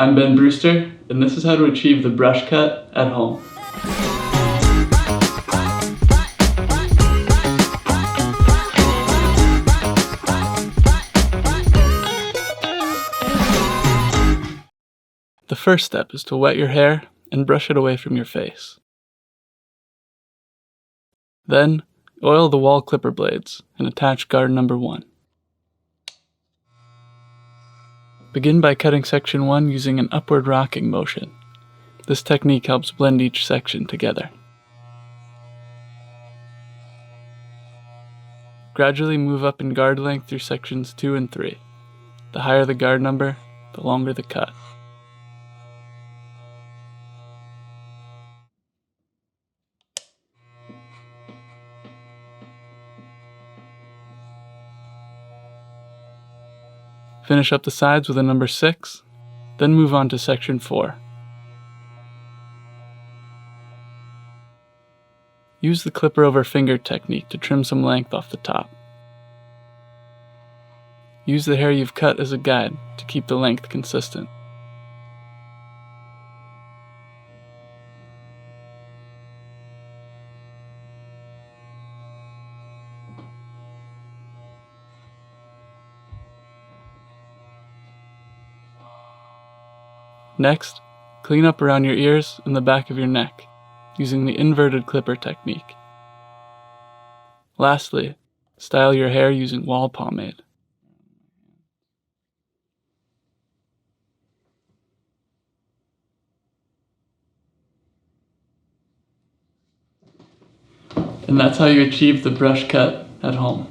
I'm Ben Brewster, and this is how to achieve the brush cut at home. The first step is to wet your hair and brush it away from your face. Then, oil the Wahl clipper blades and attach guard number 1. Begin by cutting section 1 using an upward rocking motion. This technique helps blend each section together. Gradually move up in guard length through sections 2 and 3. The higher the guard number, the longer the cut. Finish up the sides with a number 6, then move on to section 4. Use the clipper over finger technique to trim some length off the top. Use the hair you've cut as a guide to keep the length consistent. Next, clean up around your ears and the back of your neck, using the inverted clipper technique. Lastly, style your hair using Wahl pomade. And that's how you achieve the brush cut at home.